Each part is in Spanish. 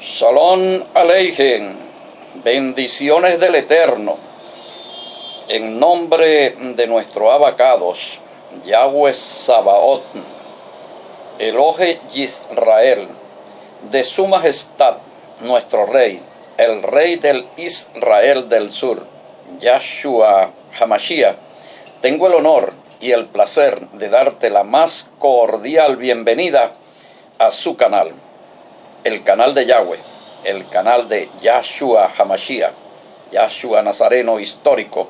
Shalom Aleichem, bendiciones del Eterno, en nombre de nuestro Abacados, Yahweh Sabaoth, Elohe Yisrael, de su majestad, nuestro Rey, el Rey del Israel del Sur, Yahshua Hamashiach, tengo el honor y el placer de darte la más cordial bienvenida a su canal, el canal de Yahweh, el canal de Yahshua Hamashiach, Yahshua Nazareno histórico,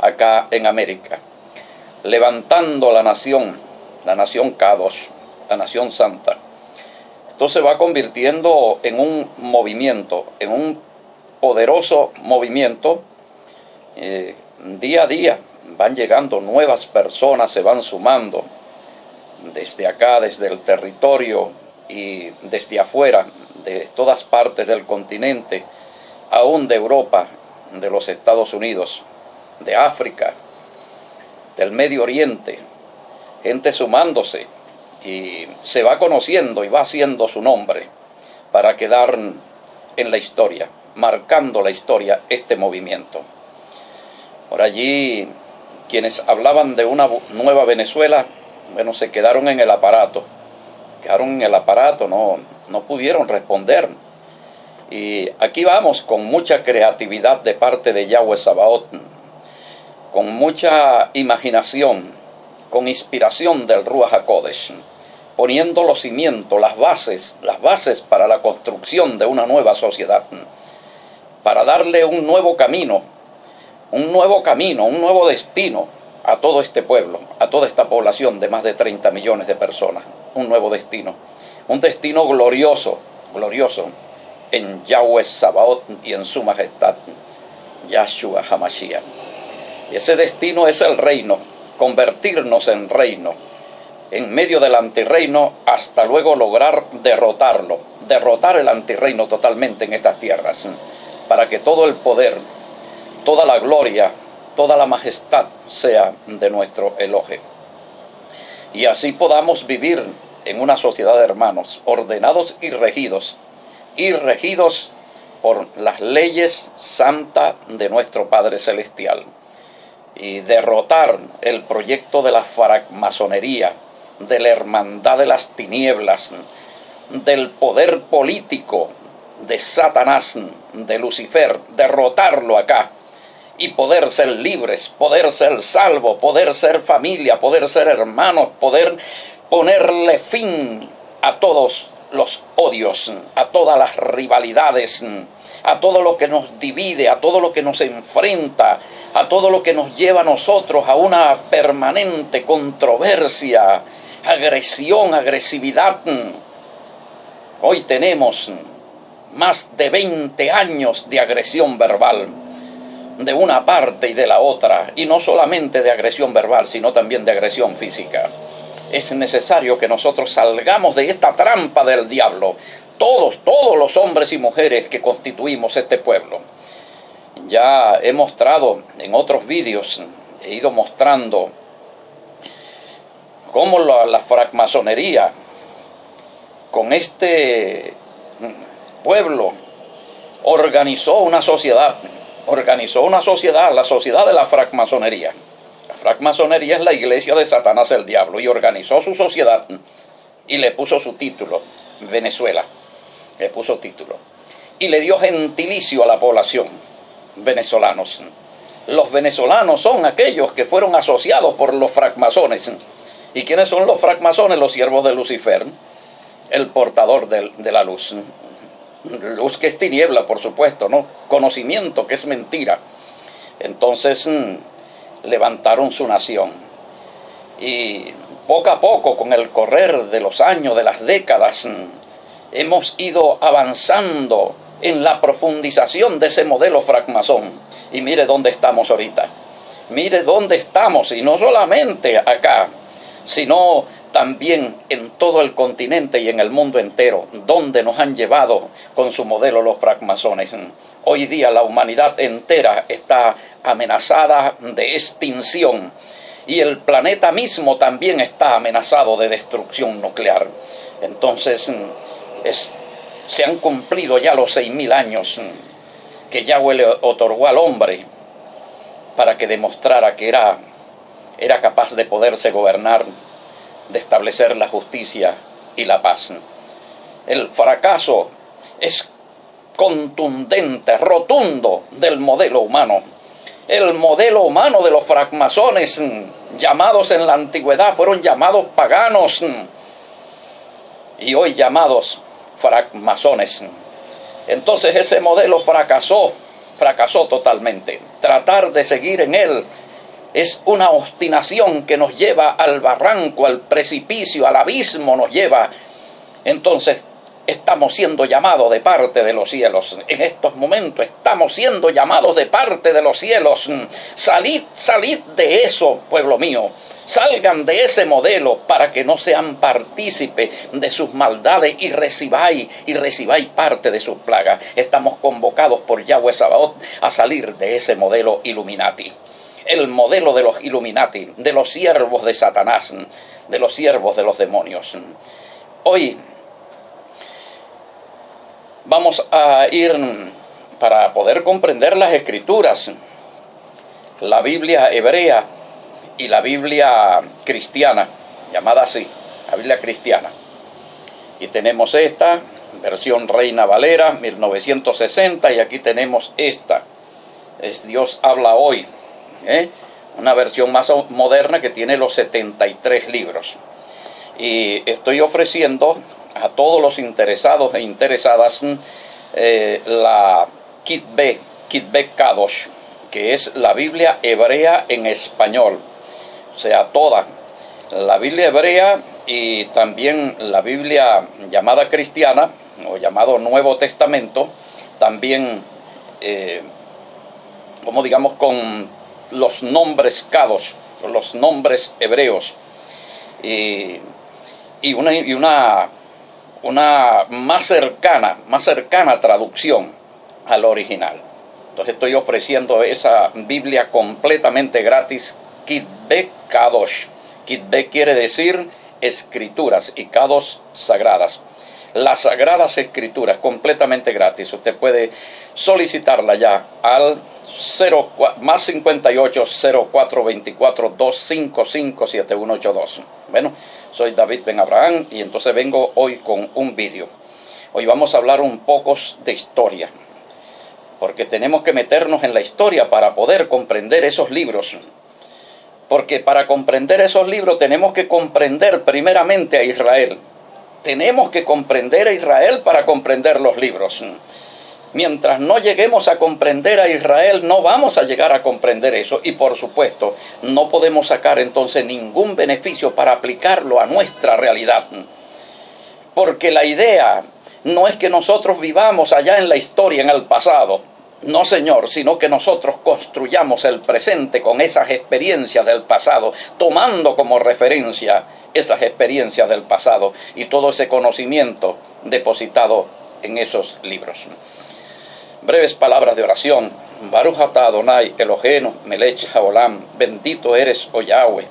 acá en América, levantando la nación Kadosh, la nación santa. Esto se va convirtiendo en un movimiento, en un poderoso movimiento. Día a día van llegando nuevas personas, se van sumando desde acá, desde el territorio y desde afuera, de todas partes del continente, aún de Europa, de los Estados Unidos, de África, del Medio Oriente, gente sumándose, y se va conociendo y va haciendo su nombre para quedar en la historia, marcando la historia este movimiento. Por allí, quienes hablaban de una nueva Venezuela, bueno, se quedaron en el aparato. No pudieron responder. Y aquí vamos con mucha creatividad de parte de Yahweh Sabaoth, con mucha imaginación, con inspiración del Ruach HaKodesh, poniendo los cimientos, las bases para la construcción de una nueva sociedad, para darle un nuevo camino, un nuevo destino a todo este pueblo, a toda esta población de más de 30 millones de personas. Un nuevo destino, un destino glorioso en Yahweh Sabaoth y en su majestad, Yahshua Hamashiach. Y ese destino es el reino, convertirnos en reino, en medio del antirreino, hasta luego lograr derrotar el antirreino totalmente en estas tierras, para que todo el poder, toda la gloria, toda la majestad sea de nuestro Elohe. Y así podamos vivir en una sociedad de hermanos, ordenados y regidos por las leyes santas de nuestro Padre Celestial, y derrotar el proyecto de la francmasonería, de la hermandad de las tinieblas, del poder político de Satanás, de Lucifer, derrotarlo acá, y poder ser libres, poder ser salvos, poder ser familia, poder ser hermanos, poder ponerle fin a todos los odios, a todas las rivalidades, a todo lo que nos divide, a todo lo que nos enfrenta, a todo lo que nos lleva a nosotros a una permanente controversia, agresividad. Hoy tenemos más de 20 años de agresión verbal, de una parte y de la otra, y no solamente de agresión verbal, sino también de agresión física. Es necesario que nosotros salgamos de esta trampa del diablo, todos los hombres y mujeres que constituimos este pueblo. Ya he mostrado en otros vídeos, he ido mostrando cómo la francmasonería con este pueblo organizó una sociedad, la sociedad de la francmasonería. La francmasonería es la iglesia de Satanás el diablo, y organizó su sociedad y le puso su título, Venezuela, le puso título, y le dio gentilicio a la población, venezolanos. Los venezolanos son aquellos que fueron asociados por los francmasones. ¿Y quiénes son los francmasones? Los siervos de Lucifer, el portador de la luz. Luz que es tiniebla, por supuesto, ¿no? Conocimiento que es mentira. Entonces levantaron su nación, y poco a poco, con el correr de los años, de las décadas, hemos ido avanzando en la profundización de ese modelo francmasón. Y mire dónde estamos ahorita, mire dónde estamos, y no solamente acá, sino también en todo el continente y en el mundo entero, donde nos han llevado con su modelo los francmasones. Hoy día la humanidad entera está amenazada de extinción, y el planeta mismo también está amenazado de destrucción nuclear. Entonces es Se han cumplido ya los 6.000 años que Yahweh le otorgó al hombre para que demostrara que era capaz de poderse gobernar, de establecer la justicia y la paz. El fracaso es contundente, rotundo del modelo humano. El modelo humano de los francmasones, llamados en la antigüedad, fueron llamados paganos y hoy llamados francmasones. Entonces ese modelo fracasó totalmente. Tratar de seguir en él es una obstinación que nos lleva al barranco, al precipicio, al abismo nos lleva. Entonces estamos siendo llamados de parte de los cielos. En estos momentos estamos siendo llamados de parte de los cielos. Salid de eso, pueblo mío. Salgan de ese modelo para que no sean partícipes de sus maldades y recibáis parte de sus plagas. Estamos convocados por Yahweh Sabaoth a salir de ese modelo Illuminati. El modelo de los Illuminati, de los siervos de Satanás, de los siervos de los demonios. Hoy vamos a ir, para poder comprender las Escrituras, la Biblia hebrea y la Biblia cristiana, llamada así, la Biblia cristiana. Y tenemos esta, versión Reina Valera, 1960, y aquí tenemos esta, es Dios habla hoy, una versión más moderna que tiene los 73 libros. Y estoy ofreciendo a todos los interesados e interesadas la Kitbeh Kadosh, que es la Biblia hebrea en español. O sea, toda la Biblia hebrea y también la Biblia llamada cristiana o llamado Nuevo Testamento, también, como digamos, con los nombres Kadosh, los nombres hebreos, y una más cercana traducción al original. Entonces estoy ofreciendo esa Biblia completamente gratis, Kitbeh Kadosh. Kitbeh quiere decir escrituras y Kadosh sagradas. Las sagradas escrituras, completamente gratis. Usted puede solicitarla ya al más 58 04 24 255 7182. Bueno, soy David Ben Abraham y entonces vengo hoy con un vídeo. Hoy vamos a hablar un poco de historia, porque tenemos que meternos en la historia para poder comprender esos libros. Porque para comprender esos libros tenemos que comprender primeramente a Israel. Tenemos que comprender a Israel para comprender los libros. Mientras no lleguemos a comprender a Israel, no vamos a llegar a comprender eso. Y por supuesto, no podemos sacar entonces ningún beneficio para aplicarlo a nuestra realidad. Porque la idea no es que nosotros vivamos allá en la historia, en el pasado. No, señor, sino que nosotros construyamos el presente con esas experiencias del pasado, tomando como referencia esas experiencias del pasado y todo ese conocimiento depositado en esos libros. Breves palabras de oración. Baruch atah Adonai Eloheinu melech haolam. Bendito eres, oh Yahweh,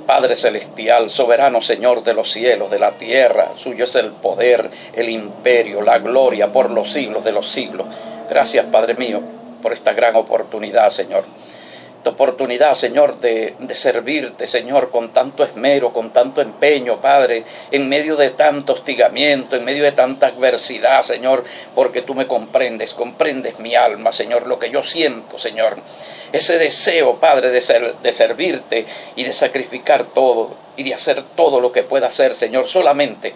Padre celestial, soberano Señor de los cielos, de la tierra. Suyo es el poder, el imperio, la gloria por los siglos de los siglos. Gracias, Padre mío, por esta gran oportunidad, Señor. Esta oportunidad, Señor, de servirte, Señor, con tanto esmero, con tanto empeño, Padre, en medio de tanto hostigamiento, en medio de tanta adversidad, Señor, porque tú me comprendes mi alma, Señor, lo que yo siento, Señor. Ese deseo, Padre, de servirte y de sacrificar todo y de hacer todo lo que pueda hacer, Señor, solamente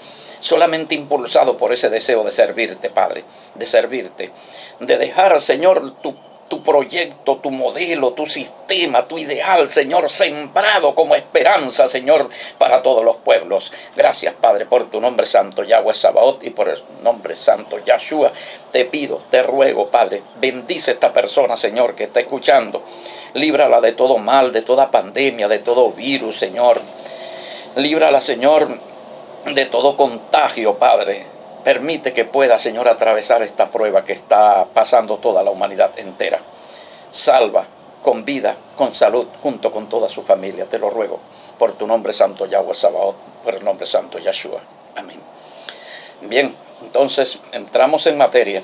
impulsado por ese deseo de servirte, Padre, de servirte, de dejar, Señor, tu proyecto, tu modelo, tu sistema, tu ideal, Señor, sembrado como esperanza, Señor, para todos los pueblos. Gracias, Padre, por tu nombre santo, Yahweh Sabaoth, y por el nombre santo, Yahshua. Te pido, te ruego, Padre, bendice a esta persona, Señor, que está escuchando. Líbrala de todo mal, de toda pandemia, de todo virus, Señor. Líbrala, Señor, de todo contagio, Padre. Permite que pueda, Señor, atravesar esta prueba que está pasando toda la humanidad entera. Salva con vida, con salud, junto con toda su familia. Te lo ruego por tu nombre santo, Yahweh Sabaoth, por el nombre santo, Yahshua. Amén. Bien, Entonces, entramos en materia.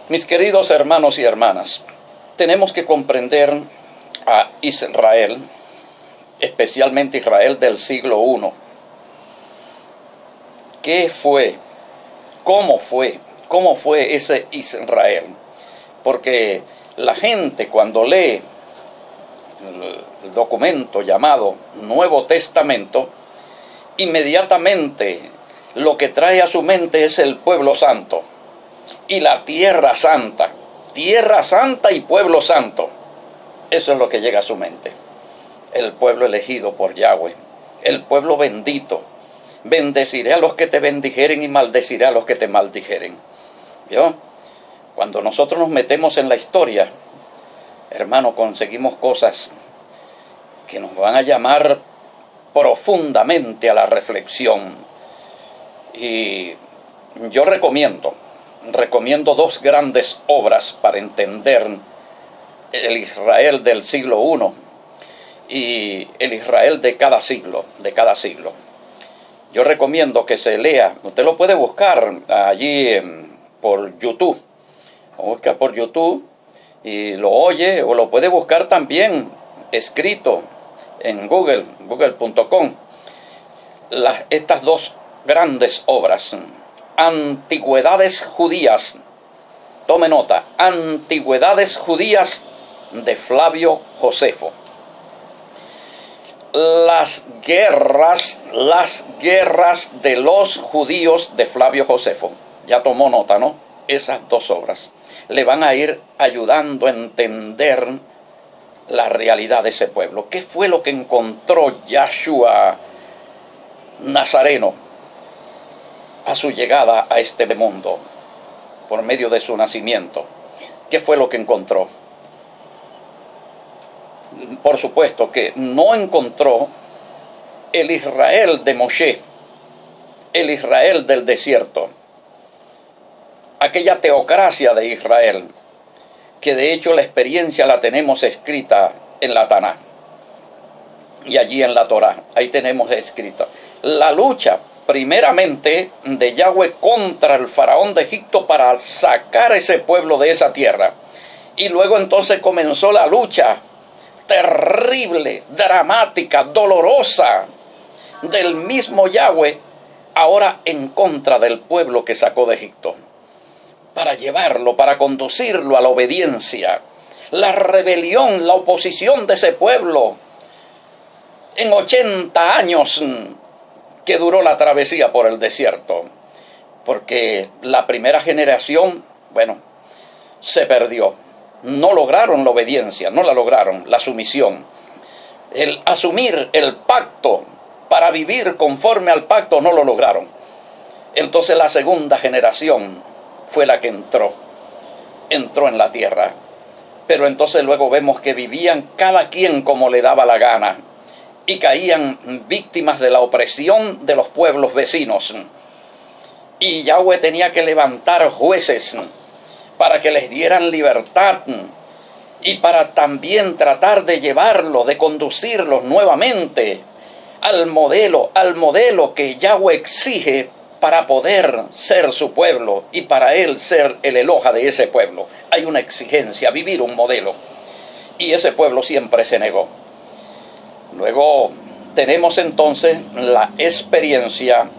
Mis queridos hermanos y hermanas, tenemos que comprender a Israel, especialmente Israel del siglo I. ¿Qué fue? ¿Cómo fue? ¿Cómo fue ese Israel? Porque la gente cuando lee el documento llamado Nuevo Testamento, inmediatamente lo que trae a su mente es el pueblo santo y la tierra santa y pueblo santo. Eso es lo que llega a su mente. El pueblo elegido por Yahweh, el pueblo bendito. Bendeciré a los que te bendijeren y maldeciré a los que te maldijeren. ¿Vio? Cuando nosotros nos metemos en la historia, hermano, conseguimos cosas que nos van a llamar profundamente a la reflexión. Y yo recomiendo dos grandes obras para entender el Israel del siglo I y el Israel de cada siglo. Yo recomiendo que se lea, usted lo puede buscar allí por YouTube, busca por YouTube y lo oye, o lo puede buscar también escrito en google.com. Estas dos grandes obras, Antigüedades Judías, tome nota, Antigüedades Judías de Flavio Josefo. Las guerras de los judíos de Flavio Josefo. Ya tomó nota, ¿no? Esas dos obras le van a ir ayudando a entender la realidad de ese pueblo. ¿Qué fue lo que encontró Yahshua Nazareno a su llegada a este mundo por medio de su nacimiento? ¿Qué fue lo que encontró? Por supuesto que no encontró el Israel de Moshe, el Israel del desierto, aquella teocracia de Israel, que de hecho la experiencia la tenemos escrita en la Taná y allí en la Torá. Ahí tenemos escrita la lucha primeramente de Yahweh contra el faraón de Egipto para sacar ese pueblo de esa tierra, y luego entonces comenzó la lucha terrible, dramática, dolorosa del mismo Yahweh ahora en contra del pueblo que sacó de Egipto, para llevarlo, para conducirlo a la obediencia. La rebelión, la oposición de ese pueblo en 80 años que duró la travesía por el desierto, porque la primera generación, se perdió. No lograron la obediencia, no la lograron, la sumisión. El asumir el pacto para vivir conforme al pacto no lo lograron. Entonces la segunda generación fue la que entró en la tierra. Pero entonces luego vemos que vivían cada quien como le daba la gana y caían víctimas de la opresión de los pueblos vecinos. Y Yahweh tenía que levantar jueces para que les dieran libertad y para también tratar de llevarlos, de conducirlos nuevamente al modelo que Yahweh exige para poder ser su pueblo y para él ser el Eloha de ese pueblo. Hay una exigencia, vivir un modelo, y ese pueblo siempre se negó. Luego tenemos entonces la experiencia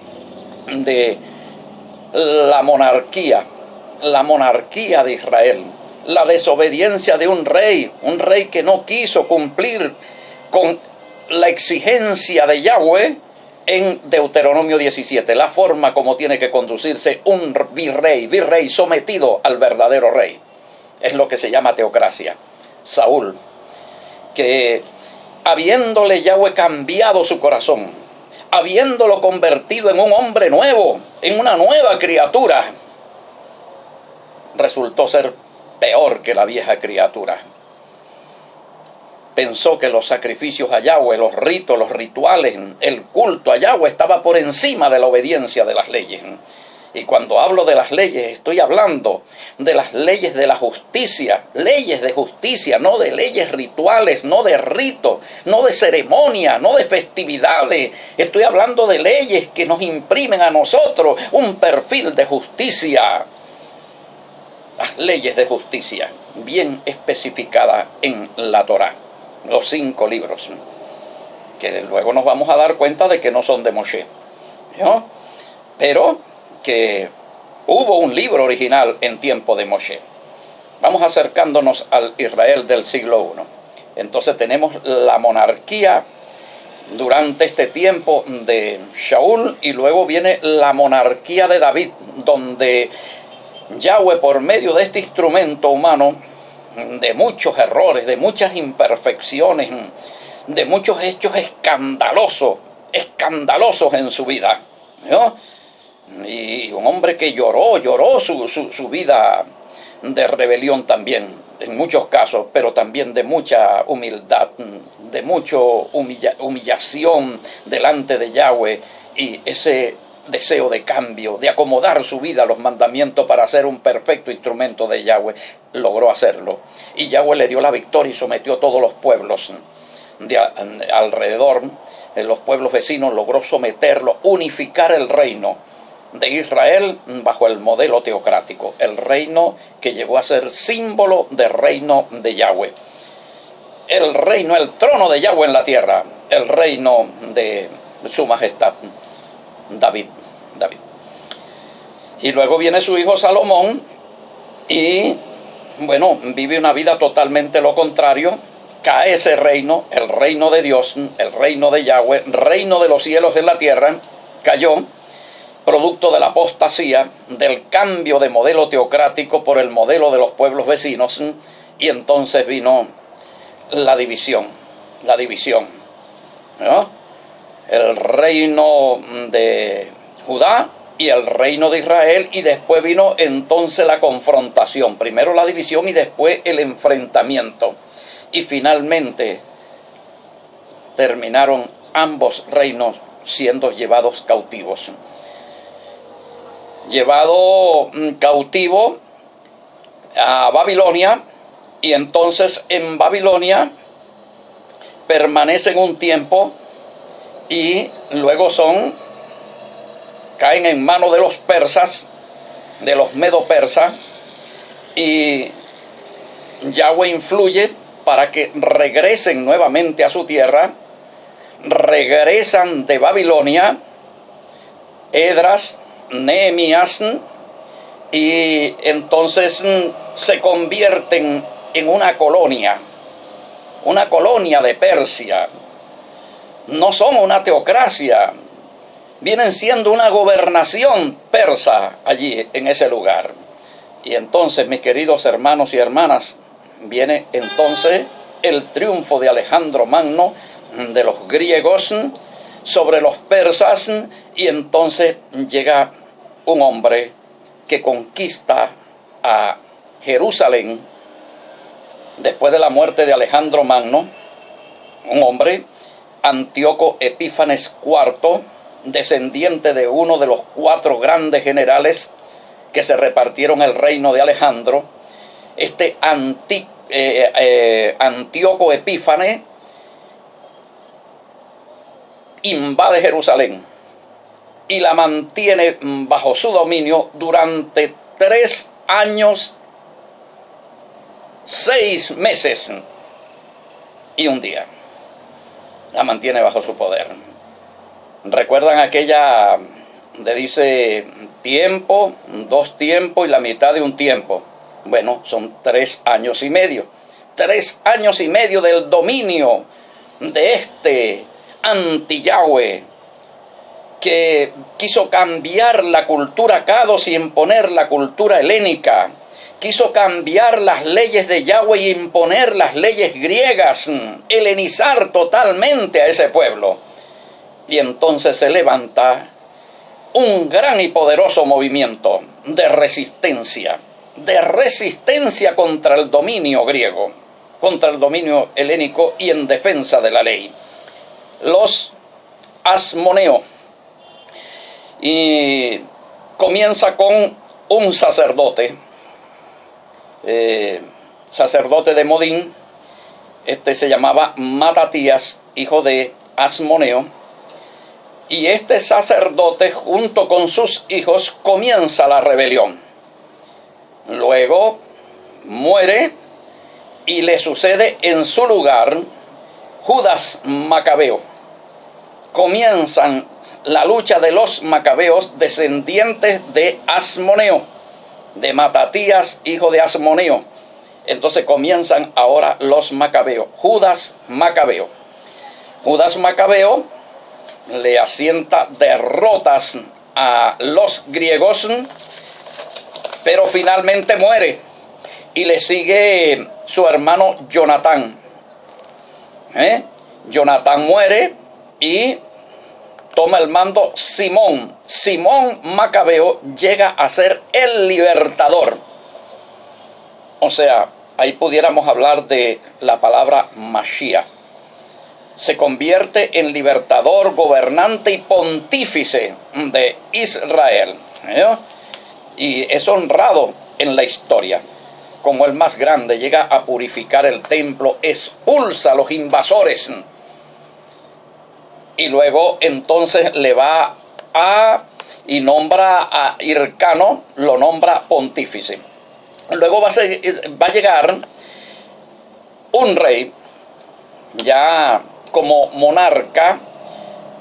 de la monarquía de Israel, la desobediencia de un rey que no quiso cumplir con la exigencia de Yahweh en Deuteronomio 17, la forma como tiene que conducirse un virrey sometido al verdadero rey. Es lo que se llama teocracia. Saúl, que habiéndole Yahweh cambiado su corazón, habiéndolo convertido en un hombre nuevo, en una nueva criatura, resultó ser peor que la vieja criatura. Pensó que los sacrificios a Yahweh, los ritos, los rituales, el culto a Yahweh estaba por encima de la obediencia de las leyes. Y cuando hablo de las leyes, estoy hablando de las leyes de la justicia, leyes de justicia, no de leyes rituales, no de ritos, no de ceremonia, no de festividades. Estoy hablando de leyes que nos imprimen a nosotros un perfil de justicia. Las leyes de justicia, bien especificadas en la Torá, los 5 libros, que luego nos vamos a dar cuenta de que no son de Moshe, ¿no? Pero que hubo un libro original en tiempo de Moshe. Vamos acercándonos al Israel del siglo I. Entonces tenemos la monarquía durante este tiempo de Shaul y luego viene la monarquía de David, donde Yahweh, por medio de este instrumento humano, de muchos errores, de muchas imperfecciones, de muchos hechos escandalosos en su vida, ¿no? Y un hombre que lloró su vida de rebelión también, en muchos casos, pero también de mucha humildad, de mucha humillación delante de Yahweh, y ese deseo de cambio, de acomodar su vida a los mandamientos para ser un perfecto instrumento de Yahweh, logró hacerlo. Y Yahweh le dio la victoria y sometió a todos los pueblos de alrededor, los pueblos vecinos, logró someterlo, unificar el reino de Israel bajo el modelo teocrático, el reino que llegó a ser símbolo del reino de Yahweh. El reino, el trono de Yahweh en la tierra, el reino de su majestad, David. Y luego viene su hijo Salomón y, bueno, vive una vida totalmente lo contrario. Cae ese reino, el reino de Dios, el reino de Yahweh, reino de los cielos en la tierra, cayó, producto de la apostasía, del cambio de modelo teocrático por el modelo de los pueblos vecinos, y entonces vino la división, ¿no? El reino de Judá y el reino de Israel, y después vino entonces la confrontación, primero la división y después el enfrentamiento, y finalmente terminaron ambos reinos siendo llevados cautivos. Llevado cautivo a Babilonia, y entonces en Babilonia permanecen un tiempo y luego caen en manos de los persas, de los medo-persas, y Yahweh influye para que regresen nuevamente a su tierra. Regresan de Babilonia Esdras, Nehemías, y entonces se convierten en una colonia de Persia. No son una teocracia, vienen siendo una gobernación persa allí en ese lugar. Y entonces, mis queridos hermanos y hermanas, viene entonces el triunfo de Alejandro Magno, de los griegos, sobre los persas, y entonces llega un hombre que conquista a Jerusalén después de la muerte de Alejandro Magno, un hombre, Antíoco Epífanes IV, descendiente de uno de los 4 grandes generales que se repartieron el reino de Alejandro. Este Antíoco Epífanes invade Jerusalén y la mantiene bajo su dominio durante 3 años, 6 meses y un día. La mantiene bajo su poder. ¿Recuerdan aquella de dice tiempo, 2 tiempos y la mitad de un tiempo? Bueno, son 3 años y medio. 3 años y medio del dominio de este anti-Yahweh, que quiso cambiar la cultura Kadosh y imponer la cultura helénica. Quiso cambiar las leyes de Yahweh y imponer las leyes griegas, helenizar totalmente a ese pueblo. Y entonces se levanta un gran y poderoso movimiento de resistencia contra el dominio griego, contra el dominio helénico y en defensa de la ley. Los asmoneos. Y comienza con un sacerdote, sacerdote de Modín. Este se llamaba Matatías, hijo de Asmoneo. Y este sacerdote, junto con sus hijos, comienza la rebelión. Luego muere y le sucede en su lugar Judas Macabeo. Comienzan la lucha de los macabeos, descendientes de Asmoneo, de Matatías, hijo de Asmoneo. Entonces comienzan ahora los macabeos. Judas Macabeo. Judas Macabeo le asienta derrotas a los griegos, pero finalmente muere. Y le sigue su hermano Jonatán. Jonatán muere y toma el mando Simón. Simón Macabeo llega a ser el libertador. O sea, ahí pudiéramos hablar de la palabra Mashiach. Se convierte en libertador, gobernante y pontífice de Israel. Y es honrado en la historia como el más grande. Llega a purificar el templo, expulsa a los invasores. Y luego entonces le va y nombra a Hircano, lo nombra pontífice. Luego va a llegar un rey, ya como monarca.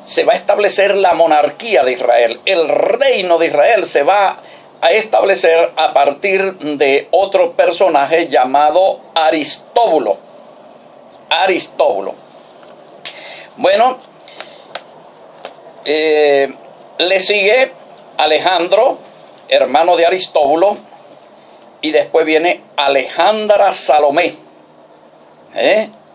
Se va a establecer la monarquía de Israel. El reino de Israel se va a establecer a partir de otro personaje llamado Aristóbulo. Aristóbulo. Bueno, le sigue Alejandro, hermano de Aristóbulo, y después viene Alejandra Salomé,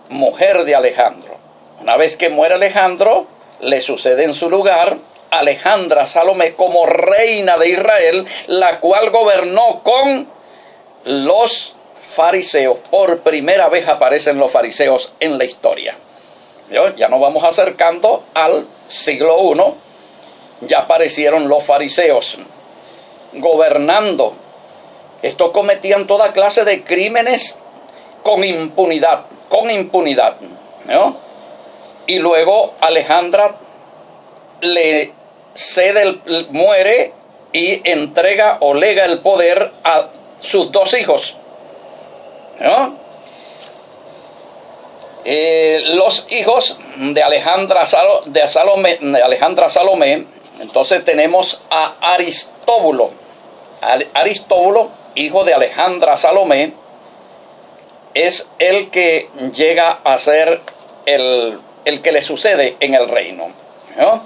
mujer de Alejandro. Una vez que muere Alejandro, le sucede en su lugar Alejandra Salomé como reina de Israel, la cual gobernó con los fariseos. Por primera vez aparecen los fariseos en la historia. Ya nos vamos acercando al siglo I. Ya aparecieron los fariseos gobernando. Estos cometían toda clase de crímenes con impunidad, ¿no? Y luego Alejandra le cede, muere y entrega o lega el poder a sus dos hijos, ¿no? Los hijos de Alejandra Salomé, entonces tenemos a Aristóbulo. Aristóbulo, hijo de Alejandra Salomé, es el que llega a ser el que le sucede en el reino, ¿no?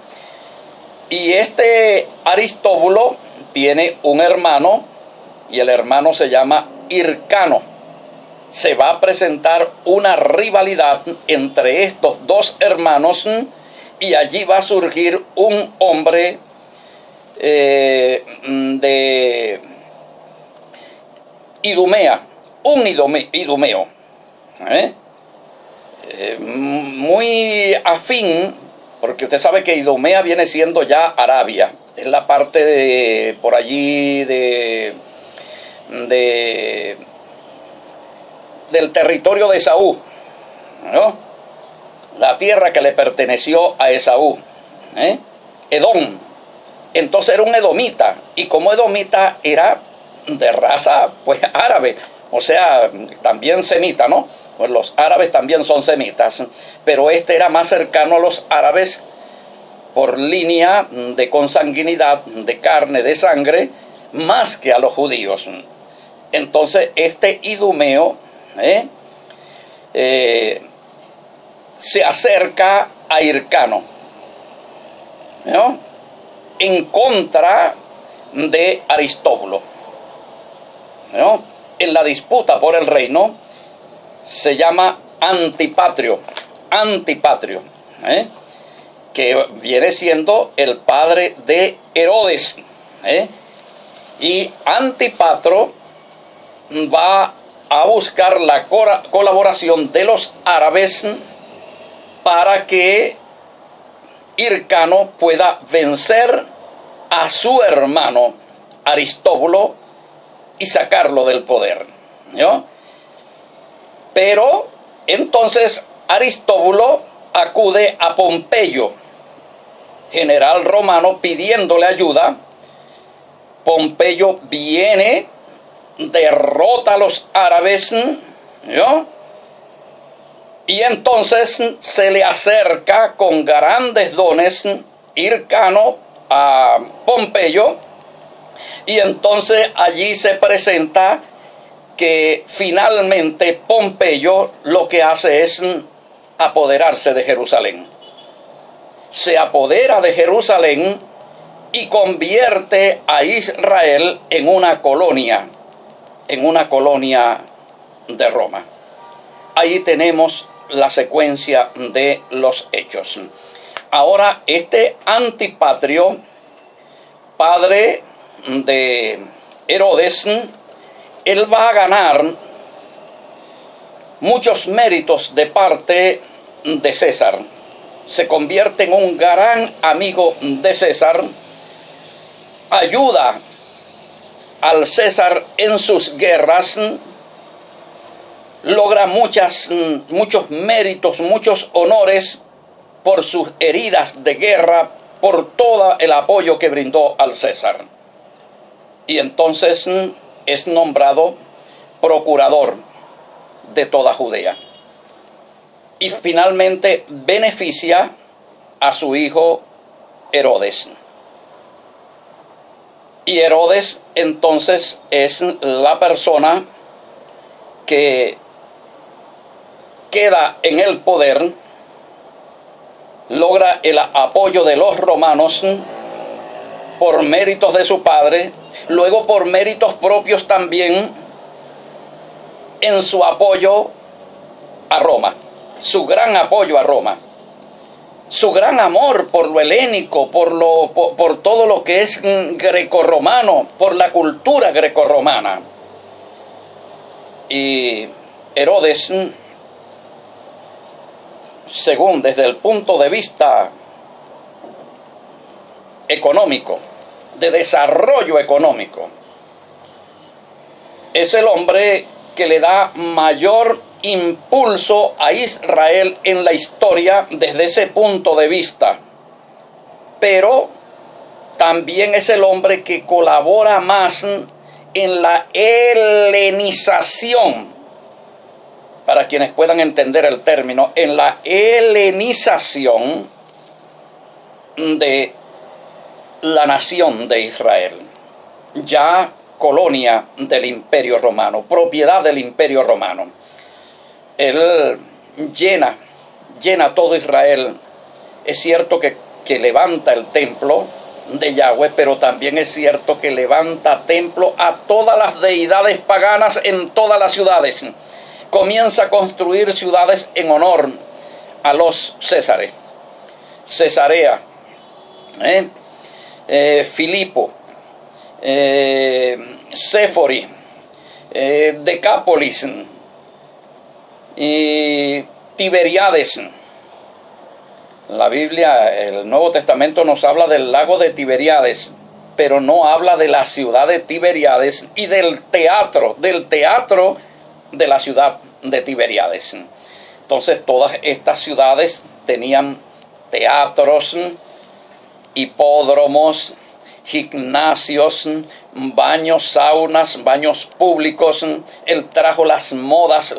Y este Aristóbulo tiene un hermano, y el hermano se llama Hircano. Se va a presentar una rivalidad entre estos dos hermanos, y allí va a surgir un hombre de Idumea, un idumeo, muy afín, porque usted sabe que Idumea viene siendo ya Arabia, es la parte de por allí del territorio de Esaú, ¿no? La tierra que le perteneció a Esaú, Edom. Entonces era un edomita, y como edomita era de raza pues árabe, o sea, también semita, ¿no? Pues los árabes también son semitas, pero este era más cercano a los árabes por línea de consanguinidad, de carne, de sangre, más que a los judíos. Entonces este idumeo se acerca a Hircano, ¿no?, en contra de Aristóbulo, ¿no? En la disputa por el reino. Se llama Antipatrio, que viene siendo el padre de Herodes, y Antipatro va a buscar la colaboración de los árabes para que Hircano pueda vencer a su hermano Aristóbulo y sacarlo del poder, ¿no? Pero entonces Aristóbulo acude a Pompeyo, general romano, pidiéndole ayuda. Pompeyo viene, derrota a los árabes, ¿no? Y entonces se le acerca con grandes dones Hircano a Pompeyo, y entonces allí se presenta que finalmente Pompeyo lo que hace es apoderarse de Jerusalén. Se apodera de Jerusalén y convierte a Israel en una colonia de Roma. Ahí tenemos la secuencia de los hechos. Ahora, este Antipatrio, padre de Herodes, él va a ganar muchos méritos de parte de César. Se convierte en un gran amigo de César, ayuda al César en sus guerras, logra muchos méritos, muchos honores por sus heridas de guerra, por todo el apoyo que brindó al César. Y entonces es nombrado procurador de toda Judea. Y finalmente beneficia a su hijo Herodes. Y Herodes entonces es la persona que queda en el poder, logra el apoyo de los romanos por méritos de su padre, luego por méritos propios también en su apoyo a Roma, su gran apoyo a Roma, su gran amor por lo helénico, por todo lo que es grecorromano, por la cultura grecorromana. Y Herodes, según desde el punto de vista económico, de desarrollo económico, es el hombre que le da mayor impulso a Israel en la historia desde ese punto de vista, pero también es el hombre que colabora más en la helenización, para quienes puedan entender el término, en la helenización de la nación de Israel, ya colonia del Imperio Romano, propiedad del Imperio Romano. Él llena todo Israel. Es cierto que levanta el templo de Yahweh, pero también es cierto que levanta templo a todas las deidades paganas en todas las ciudades. Comienza a construir ciudades en honor a los Césares. Cesarea, Filipo, Séfori, Decápolis y Tiberiades. La Biblia, el Nuevo Testamento nos habla del lago de Tiberiades, pero no habla de la ciudad de Tiberiades y del teatro de la ciudad de Tiberiades. Entonces todas estas ciudades tenían teatros, hipódromos, gimnasios, baños, saunas, baños públicos. Él trajo las modas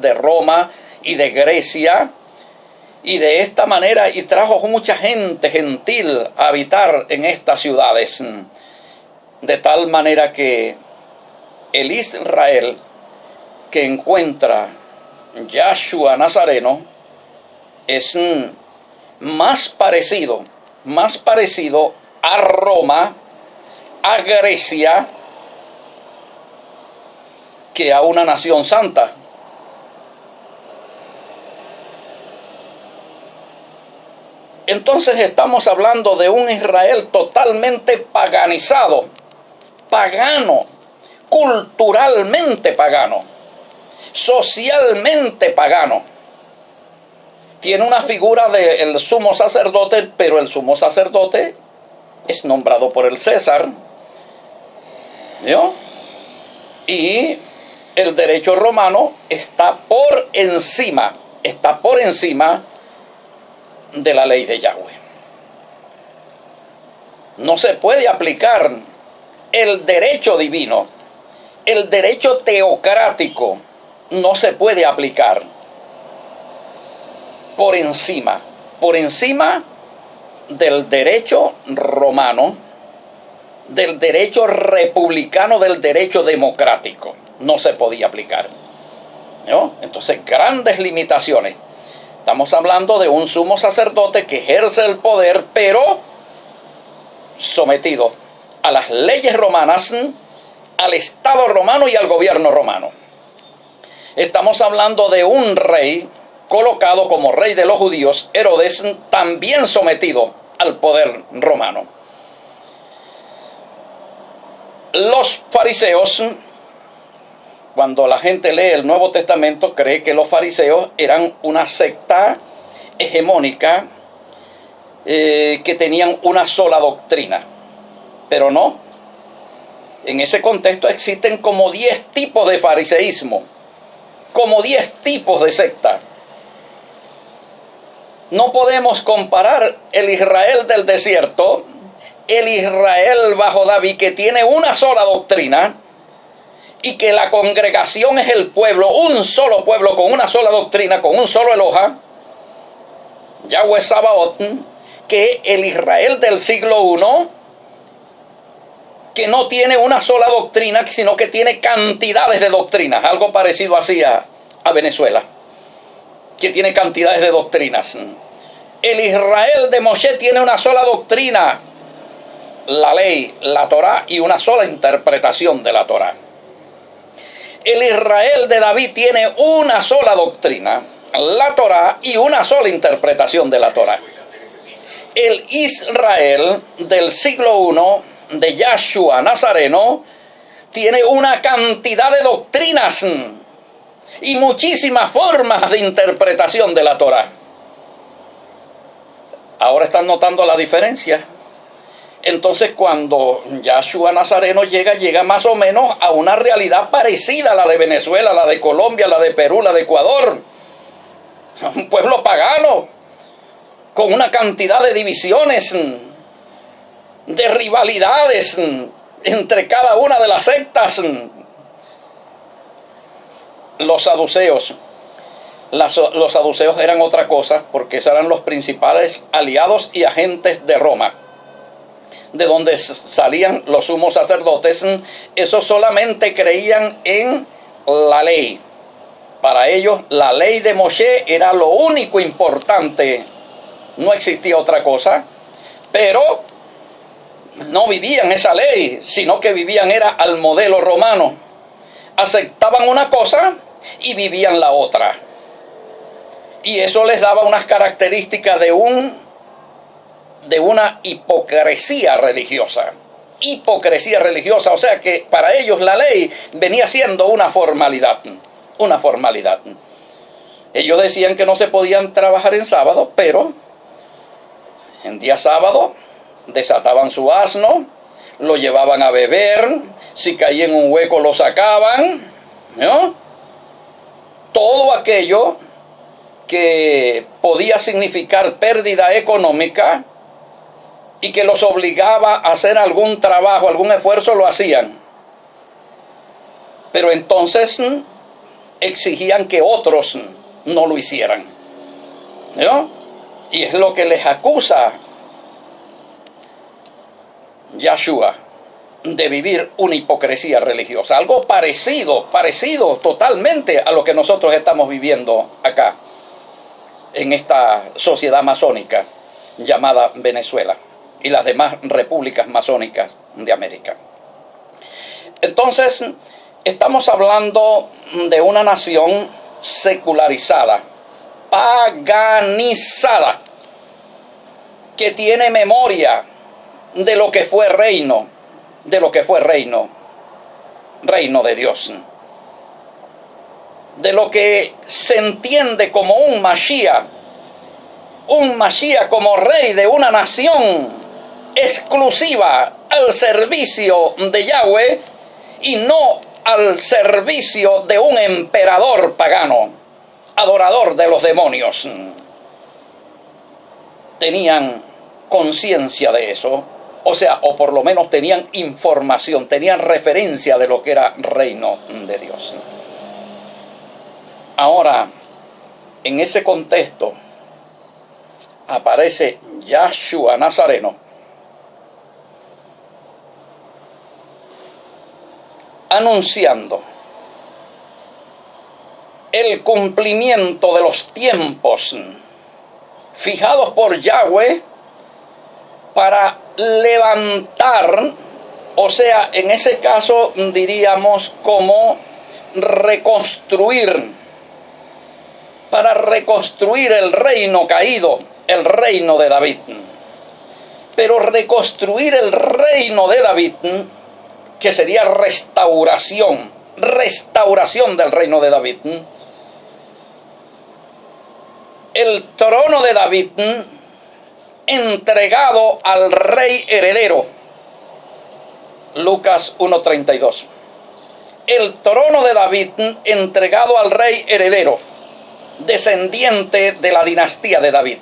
de Roma y de Grecia, y de esta manera, y trajo mucha gente gentil a habitar en estas ciudades, de tal manera que el Israel que encuentra Yahshua Nazareno es más parecido a Roma, a Grecia, que a una nación santa. Entonces estamos hablando de un Israel totalmente paganizado, pagano, culturalmente pagano, socialmente pagano. Tiene una figura del sumo sacerdote, pero el sumo sacerdote es nombrado por el César. ¿no? Y el derecho romano está por encima de la ley de Yahweh. No se puede aplicar el derecho divino, el derecho teocrático, no se puede aplicar por encima del derecho romano, del derecho republicano, del derecho democrático. No se podía aplicar, ¿no? Entonces, grandes limitaciones. Estamos hablando de un sumo sacerdote que ejerce el poder, pero sometido a las leyes romanas, al Estado romano y al gobierno romano. Estamos hablando de un rey colocado como rey de los judíos, Herodes, también sometido al poder romano. Los fariseos, cuando la gente lee el Nuevo Testamento, cree que los fariseos eran una secta hegemónica que tenían una sola doctrina. Pero no. En ese contexto existen como 10 tipos de fariseísmo, como 10 tipos de secta. No podemos comparar el Israel del desierto, el Israel bajo David, que tiene una sola doctrina, y que la congregación es el pueblo, un solo pueblo con una sola doctrina, con un solo Eloha, Yahweh Sabaoth, que el Israel del siglo I, que no tiene una sola doctrina, sino que tiene cantidades de doctrinas, algo parecido así a Venezuela, que tiene cantidades de doctrinas. El Israel de Moshe tiene una sola doctrina, la ley, la Torá, y una sola interpretación de la Torá. El Israel de David tiene una sola doctrina, la Torá, y una sola interpretación de la Torá. El Israel del siglo I, de Yahshua Nazareno, tiene una cantidad de doctrinas y muchísimas formas de interpretación de la Torá. Ahora están notando la diferencia. Entonces, cuando Yahshua Nazareno llega más o menos a una realidad parecida a la de Venezuela, la de Colombia, la de Perú, la de Ecuador. Un pueblo pagano, con una cantidad de divisiones, de rivalidades entre cada una de las sectas. Los saduceos. Los saduceos eran otra cosa, porque esos eran los principales aliados y agentes de Roma, de donde salían los sumos sacerdotes. Esos solamente creían en la ley. Para ellos, la ley de Moshe era lo único importante. No existía otra cosa. Pero no vivían esa ley, sino que vivían era al modelo romano. Aceptaban una cosa y vivían la otra. Y eso les daba unas características de una hipocresía religiosa. Hipocresía religiosa, o sea que para ellos la ley venía siendo una formalidad. Una formalidad. Ellos decían que no se podían trabajar en sábado, pero en día sábado desataban su asno, lo llevaban a beber, si caía en un hueco lo sacaban, ¿no? Todo aquello que podía significar pérdida económica y que los obligaba a hacer algún trabajo, algún esfuerzo, lo hacían. Pero entonces exigían que otros no lo hicieran, ¿no? Y es lo que les acusa Yahshua, de vivir una hipocresía religiosa. Algo parecido totalmente a lo que nosotros estamos viviendo acá, en esta sociedad masónica llamada Venezuela y las demás repúblicas masónicas de América. Entonces, estamos hablando de una nación secularizada, paganizada, que tiene memoria de lo que fue reino, reino de Dios, de lo que se entiende como un Mashiach como rey de una nación exclusiva al servicio de Yahweh, y no al servicio de un emperador pagano, adorador de los demonios. Tenían conciencia de eso, o sea, o por lo menos tenían información, tenían referencia de lo que era reino de Dios. Ahora, en ese contexto, aparece Yahshua Nazareno, anunciando el cumplimiento de los tiempos fijados por Yahweh para levantar, o sea, en ese caso diríamos como reconstruir, para reconstruir el reino caído, el reino de David. Pero reconstruir el reino de David, que sería restauración del reino de David. El trono de David entregado al rey heredero. Lucas 1:32. El trono de David entregado al rey heredero, descendiente de la dinastía de David.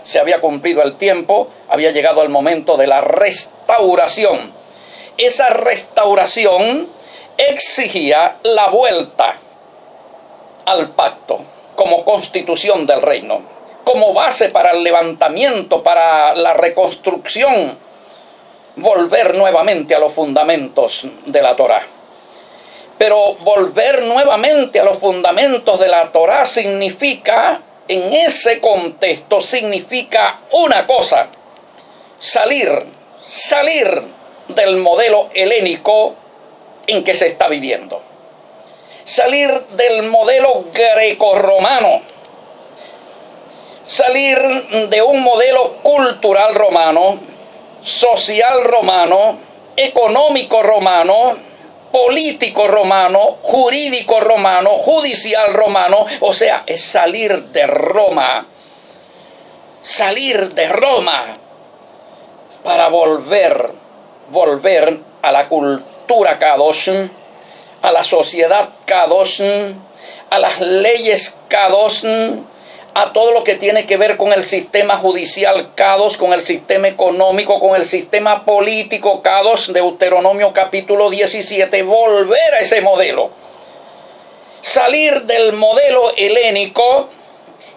Se había cumplido el tiempo, había llegado el momento de la restauración. Esa restauración exigía la vuelta al pacto como constitución del reino, como base para el levantamiento, para la reconstrucción, volver nuevamente a los fundamentos de la Torá. Pero volver nuevamente a los fundamentos de la Torá significa, en ese contexto, significa una cosa: salir del modelo helénico en que se está viviendo. Salir del modelo grecorromano. Salir de un modelo cultural romano, social romano, económico romano, político romano, jurídico romano, judicial romano. O sea, es salir de Roma. Salir de Roma para volver a la cultura Kadosh, a la sociedad Kadosh, a las leyes Kadosh, a todo lo que tiene que ver con el sistema judicial Kadosh, con el sistema económico, con el sistema político Kadosh, Deuteronomio capítulo 17, volver a ese modelo. Salir del modelo helénico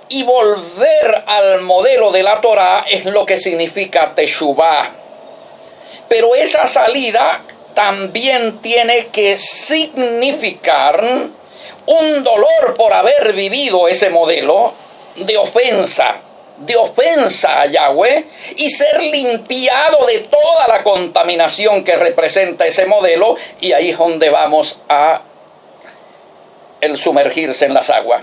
y volver al modelo de la Torá es lo que significa Teshuvah. Pero esa salida también tiene que significar un dolor por haber vivido ese modelo de ofensa a Yahweh, y ser limpiado de toda la contaminación que representa ese modelo. Y ahí es donde vamos a el sumergirse en las aguas.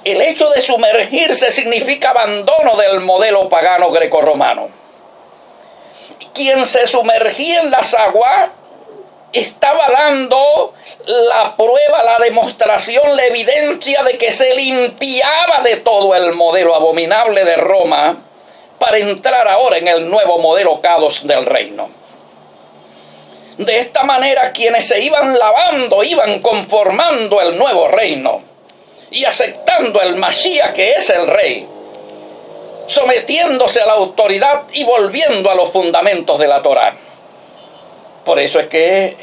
El hecho de sumergirse significa abandono del modelo pagano grecorromano. Quien se sumergía en las aguas estaba dando la prueba, la demostración, la evidencia de que se limpiaba de todo el modelo abominable de Roma para entrar ahora en el nuevo modelo Kadosh del reino. De esta manera, quienes se iban lavando, iban conformando el nuevo reino y aceptando el Mashiach, que es el rey, sometiéndose a la autoridad y volviendo a los fundamentos de la Torá. Por eso es que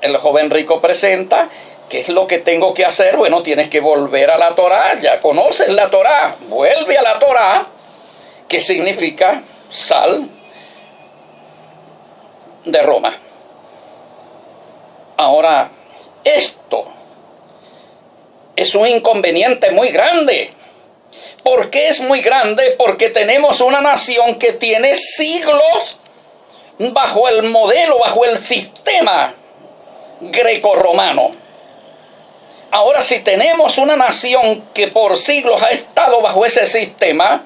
el joven rico presenta: ¿qué es lo que tengo que hacer? Bueno, tienes que volver a la Torá. Ya conoces la Torá, vuelve a la Torá, que significa sal de Roma. Ahora, esto es un inconveniente muy grande. ¿Por qué es muy grande? Porque tenemos una nación que tiene siglos bajo el modelo, bajo el sistema grecorromano. Ahora, si tenemos una nación que por siglos ha estado bajo ese sistema,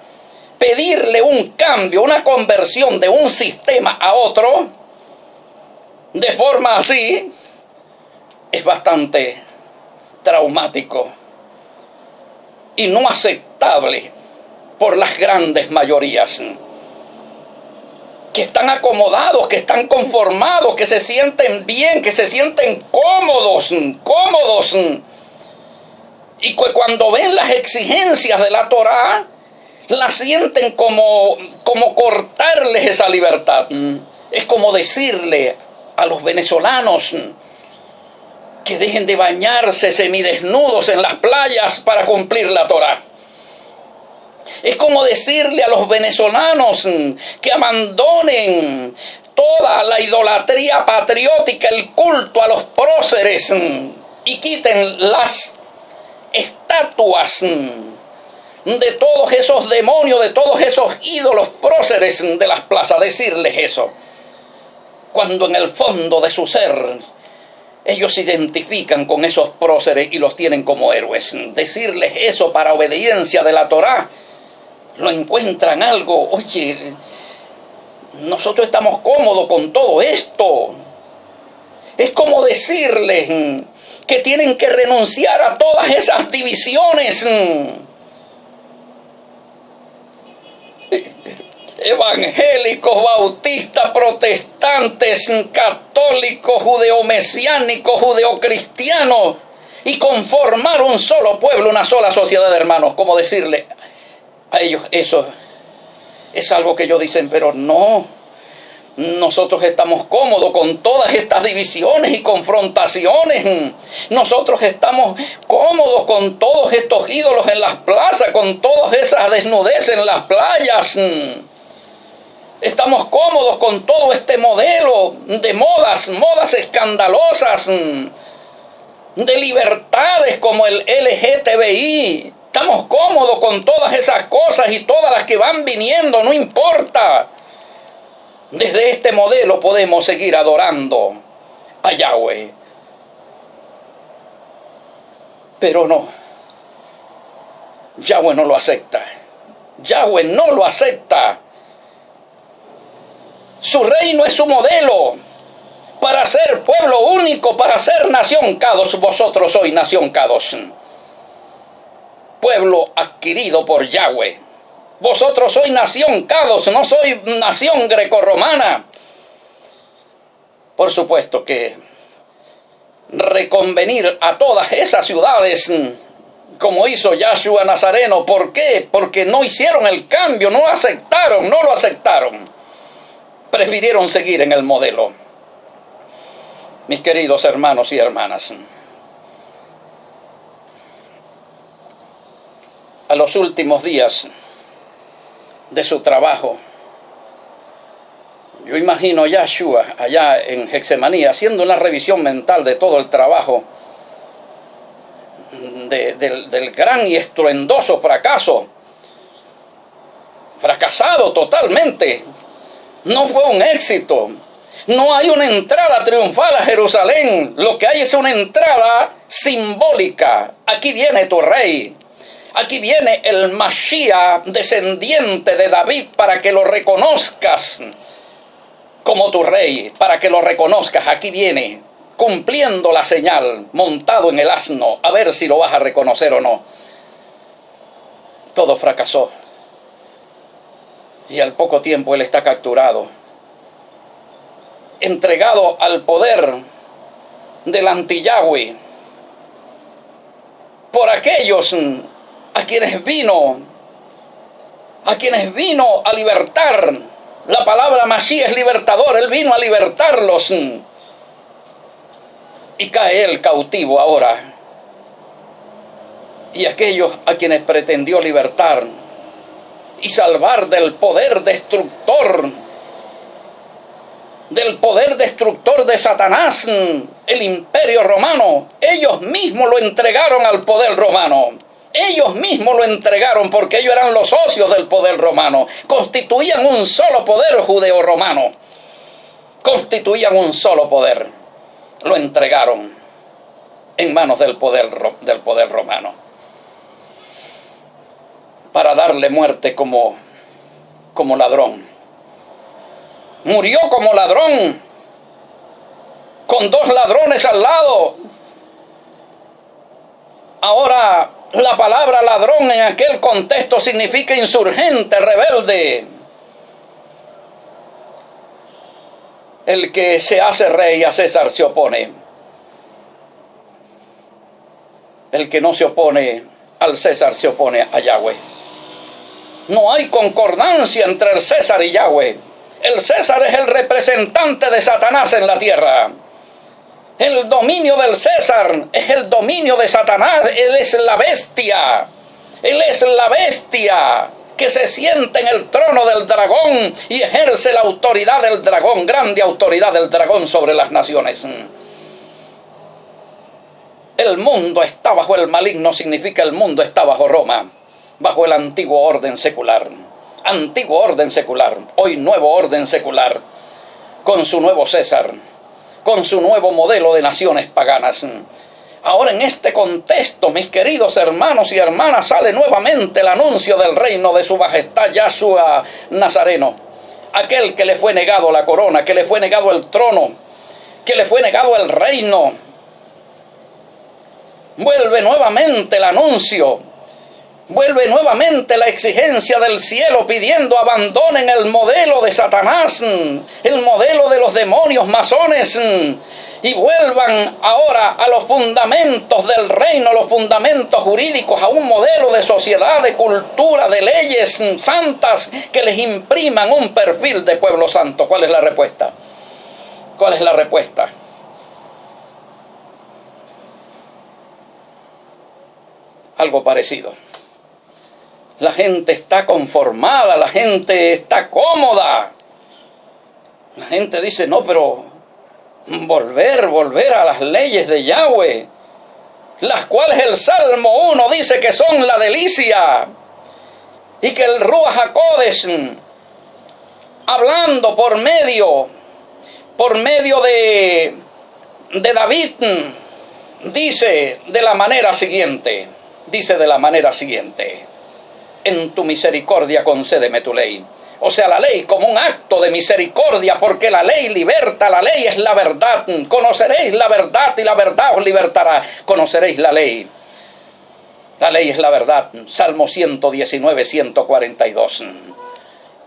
pedirle un cambio, una conversión de un sistema a otro, de forma así, es bastante traumático y no aceptable por las grandes mayorías. que están acomodados, que están conformados, que se sienten bien, que se sienten cómodos. Y que cuando ven las exigencias de la Torá, la sienten como cortarles esa libertad. Es como decirle a los venezolanos que dejen de bañarse semidesnudos en las playas para cumplir la Torá. Es como decirle a los venezolanos que abandonen toda la idolatría patriótica, el culto a los próceres, y quiten las estatuas de todos esos demonios, de todos esos ídolos próceres de las plazas. Decirles eso, cuando en el fondo de su ser ellos se identifican con esos próceres y los tienen como héroes. Decirles eso para obediencia de la Torá, lo encuentran algo. Oye, nosotros estamos cómodos con todo esto. Es como decirles que tienen que renunciar a todas esas divisiones evangélicos, bautistas, protestantes, católicos, judeomesiánicos, judeocristianos, y conformar un solo pueblo, una sola sociedad de hermanos. Como decirle a ellos, eso es algo que ellos dicen, pero no, nosotros estamos cómodos con todas estas divisiones y confrontaciones. Nosotros estamos cómodos con todos estos ídolos en las plazas, con todas esas desnudeces en las playas. Estamos cómodos con todo este modelo de modas escandalosas, de libertades como el LGTBI. Estamos cómodos con todas esas cosas y todas las que van viniendo, no importa. Desde este modelo podemos seguir adorando a Yahweh. Pero no. Yahweh no lo acepta. Yahweh no lo acepta. Su reino es su modelo para ser pueblo único, para ser nación Kadosh. Vosotros sois nación Kadosh. Pueblo adquirido por Yahweh. Vosotros sois nación Kadosh, no sois nación grecorromana. Por supuesto que reconvenir a todas esas ciudades como hizo Yahshua Nazareno. ¿Por qué? Porque no hicieron el cambio, no lo aceptaron. Prefirieron seguir en el modelo. Mis queridos hermanos y hermanas, a los últimos días de su trabajo, yo imagino a Yahshua allá en Getsemaní haciendo una revisión mental de todo el trabajo, del gran y estruendoso fracaso. Fracasado totalmente. No fue un éxito. No hay una entrada triunfal a Jerusalén. Lo que hay es una entrada simbólica. Aquí viene tu rey. Aquí viene el Mashiach, descendiente de David, para que lo reconozcas como tu rey, para que lo reconozcas. Aquí viene, cumpliendo la señal, montado en el asno, a ver si lo vas a reconocer o no. Todo fracasó. Y al poco tiempo él está capturado, entregado al poder del anti-Yahweh por aquellos a quienes vino a libertar. La palabra Mashiach es libertador. Él vino a libertarlos. Y cae él cautivo ahora. Y aquellos a quienes pretendió libertar y salvar del poder destructor de Satanás, el imperio romano, ellos mismos lo entregaron al poder romano. Ellos mismos lo entregaron porque ellos eran los socios del poder romano. Constituían un solo poder judeo-romano. Constituían un solo poder. Lo entregaron en manos del poder romano, para darle muerte como ladrón. Murió como ladrón, con 2 ladrones al lado. Ahora, la palabra ladrón en aquel contexto significa insurgente, rebelde. El que se hace rey a César se opone. El que no se opone al César se opone a Yahweh. No hay concordancia entre el César y Yahweh. El César es el representante de Satanás en la tierra. El dominio del César es el dominio de Satanás. Él es la bestia. Él es la bestia que se sienta en el trono del dragón y ejerce la autoridad del dragón, grande autoridad del dragón sobre las naciones. El mundo está bajo el maligno, significa el mundo está bajo Roma, bajo el antiguo orden secular. Antiguo orden secular, hoy nuevo orden secular, con su nuevo César, con su nuevo modelo de naciones paganas. Ahora en este contexto, mis queridos hermanos y hermanas, sale nuevamente el anuncio del reino de su majestad Yahshua Nazareno, aquel que le fue negado la corona, que le fue negado el trono, que le fue negado el reino. Vuelve nuevamente el anuncio. Vuelve nuevamente la exigencia del cielo pidiendo abandonen el modelo de Satanás, el modelo de los demonios masones, y vuelvan ahora a los fundamentos del reino, los fundamentos jurídicos, a un modelo de sociedad, de cultura, de leyes santas que les impriman un perfil de pueblo santo. ¿Cuál es la respuesta? ¿Cuál es la respuesta? Algo parecido. La gente está conformada, la gente está cómoda. La gente dice, no, pero volver a las leyes de Yahweh, las cuales el Salmo 1 dice que son la delicia, y que el Ruach HaKodesh, hablando por medio de David, dice de la manera siguiente, en tu misericordia concédeme tu ley. O sea, la ley como un acto de misericordia, porque la ley liberta, la ley es la verdad. Conoceréis la verdad y la verdad os libertará. Conoceréis la ley. La ley es la verdad. Salmo 119, 142.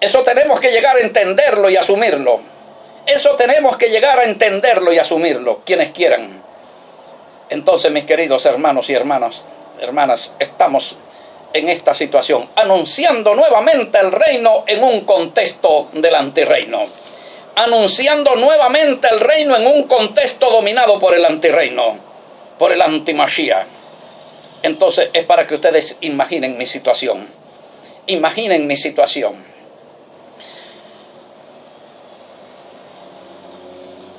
Eso tenemos que llegar a entenderlo y asumirlo. Eso tenemos que llegar a entenderlo y asumirlo, quienes quieran. Entonces, mis queridos hermanos y hermanas, estamos en esta situación, anunciando nuevamente el reino en un contexto del antirreino, anunciando nuevamente el reino en un contexto dominado por el antirreino, por el antimashiach. Entonces es para que ustedes imaginen mi situación,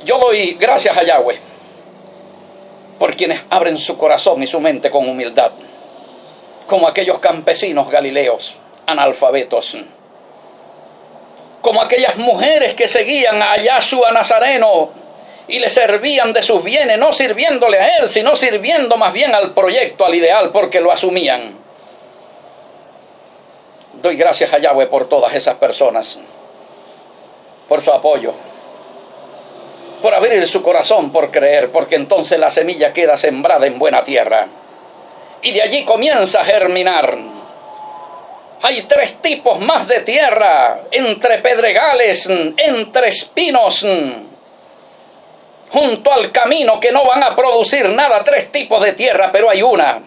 Yo doy gracias a Yahweh por quienes abren su corazón y su mente con humildad, como aquellos campesinos galileos, analfabetos, como aquellas mujeres que seguían a Yahshua Nazareno y le servían de sus bienes, no sirviéndole a él, sino sirviendo más bien al proyecto, al ideal, porque lo asumían. Doy gracias a Yahweh por todas esas personas, por su apoyo, por abrir su corazón, por creer, porque entonces la semilla queda sembrada en buena tierra. Y de allí comienza a germinar. Hay 3 tipos más de tierra, entre pedregales, entre espinos, junto al camino, que no van a producir nada. 3 tipos de tierra, pero hay una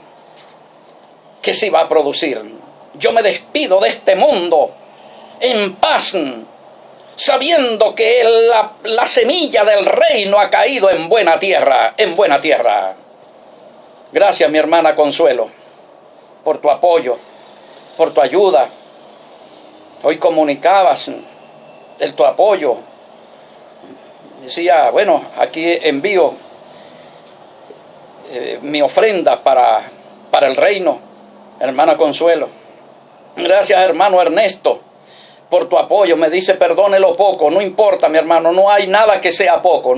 que sí va a producir. Yo me despido de este mundo en paz, sabiendo que la semilla del reino ha caído en buena tierra, Gracias, mi hermana Consuelo, por tu apoyo, por tu ayuda. Hoy comunicabas de tu apoyo. Decía, bueno, aquí envío mi ofrenda para el reino, hermana Consuelo. Gracias, hermano Ernesto, por tu apoyo. Me dice, perdone lo poco. No importa, mi hermano, no hay nada que sea poco,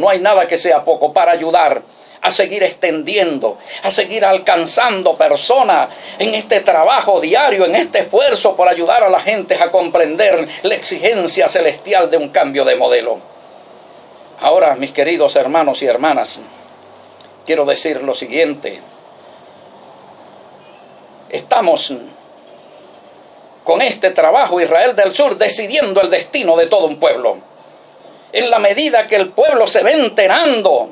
para ayudar a seguir extendiendo, a seguir alcanzando personas en este trabajo diario, en este esfuerzo por ayudar a la gente a comprender la exigencia celestial de un cambio de modelo. Ahora, mis queridos hermanos y hermanas, quiero decir lo siguiente. Estamos con este trabajo Israel del Sur decidiendo el destino de todo un pueblo. en la medida que el pueblo se ve enterando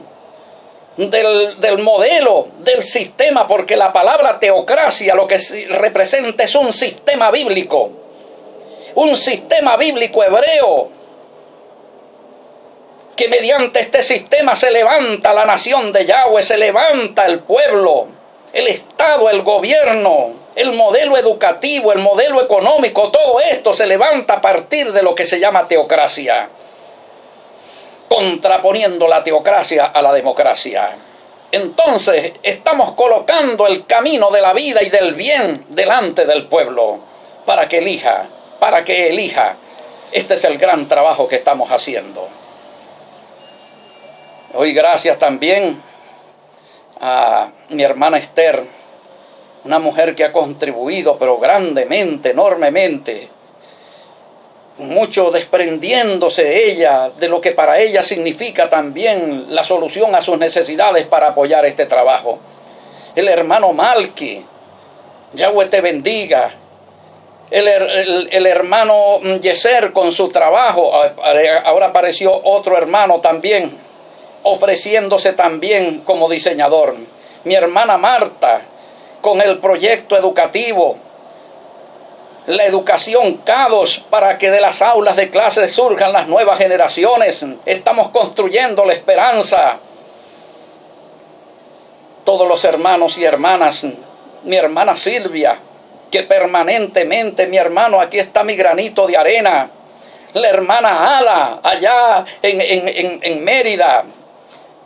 del modelo, del sistema, porque la palabra teocracia lo que representa es un sistema bíblico hebreo, que mediante este sistema se levanta la nación de Yahweh, se levanta el pueblo, el Estado, el gobierno, el modelo educativo, el modelo económico, todo esto se levanta a partir de lo que se llama teocracia, contraponiendo la teocracia a la democracia. Entonces estamos colocando el camino de la vida y del bien delante del pueblo para que elija. Este es el gran trabajo que estamos haciendo. Hoy gracias también a mi hermana Esther, una mujer que ha contribuido pero grandemente, enormemente, mucho desprendiéndose ella de lo que para ella significa también la solución a sus necesidades para apoyar este trabajo. El hermano Malki, Yahweh te bendiga. El hermano Yeser con su trabajo, ahora apareció otro hermano también, ofreciéndose también como diseñador. Mi hermana Marta con el proyecto educativo, la educación K2 para que de las aulas de clases surjan las nuevas generaciones. Estamos construyendo la esperanza. Todos los hermanos y hermanas, mi hermana Silvia, que permanentemente, mi hermano, aquí está mi granito de arena. La hermana Ala, allá en Mérida,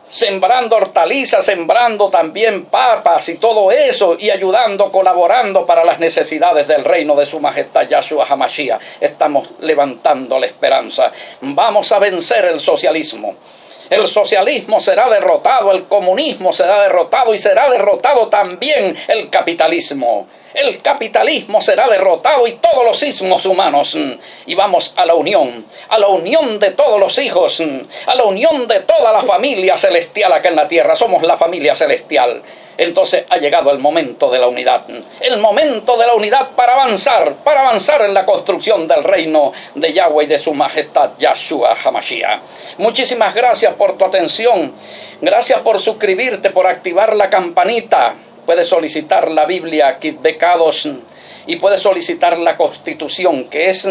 sembrando hortalizas, sembrando también papas y todo eso, y ayudando, colaborando para las necesidades del reino de su majestad Yahshua HaMashiach. Estamos levantando la esperanza. Vamos a vencer el socialismo. El socialismo será derrotado, el comunismo será derrotado y será derrotado también el capitalismo. El capitalismo será derrotado y todos los ismos humanos. Y vamos a la unión de todos los hijos, a la unión de toda la familia celestial acá en la tierra. Somos la familia celestial. Entonces ha llegado el momento de la unidad. El momento de la unidad para avanzar en la construcción del reino de Yahweh y de su majestad Yahshua HaMashiach. Muchísimas gracias por tu atención. Gracias por suscribirte, por activar la campanita. Puedes solicitar la Biblia Kitbeh K2 y puedes solicitar la Constitución, que es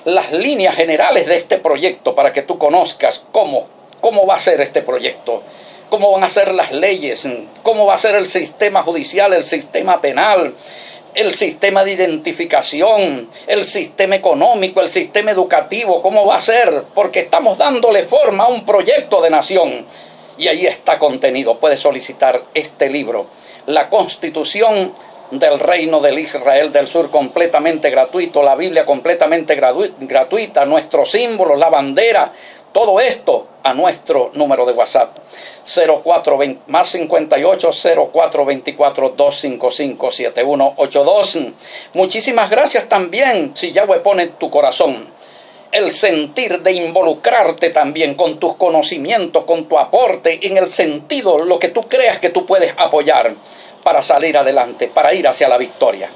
las líneas generales de este proyecto, para que tú conozcas cómo va a ser este proyecto, cómo van a ser las leyes, cómo va a ser el sistema judicial, el sistema penal, el sistema de identificación, el sistema económico, el sistema educativo, cómo va a ser, porque estamos dándole forma a un proyecto de nación. Y ahí está contenido. Puedes solicitar este libro, La Constitución del Reino del Israel del Sur, completamente gratuito, la Biblia completamente gratuita, nuestros símbolos, la bandera, todo esto a nuestro número de WhatsApp, 0420 más 58 0424 255 7182. Muchísimas gracias también, si Yahweh pone en tu corazón el sentir de involucrarte también con tus conocimientos, con tu aporte, en el sentido, lo que tú creas que tú puedes apoyar para salir adelante, para ir hacia la victoria.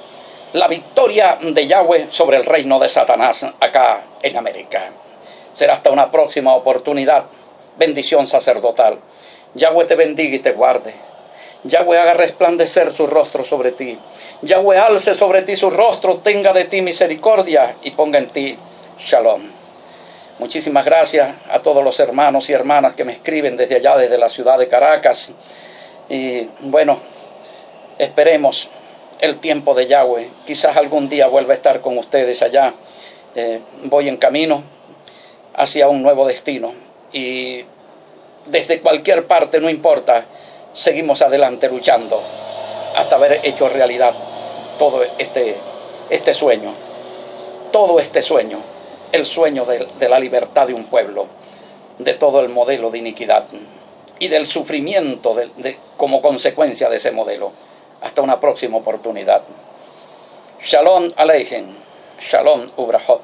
La victoria de Yahweh sobre el reino de Satanás acá en América. Será hasta una próxima oportunidad. Bendición sacerdotal. Yahweh te bendiga y te guarde. Yahweh haga resplandecer su rostro sobre ti. Yahweh alce sobre ti su rostro, tenga de ti misericordia y ponga en ti Shalom. Muchísimas gracias a todos los hermanos y hermanas que me escriben desde allá, desde la ciudad de Caracas. Y bueno, esperemos el tiempo de Yahweh. Quizás algún día vuelva a estar con ustedes allá. Voy en camino hacia un nuevo destino. Y desde cualquier parte, no importa, seguimos adelante luchando hasta haber hecho realidad todo este sueño. Todo este sueño. El sueño de la libertad de un pueblo, de todo el modelo de iniquidad y del sufrimiento como consecuencia de ese modelo. Hasta una próxima oportunidad. Shalom Aleichem, Shalom Ubrahot.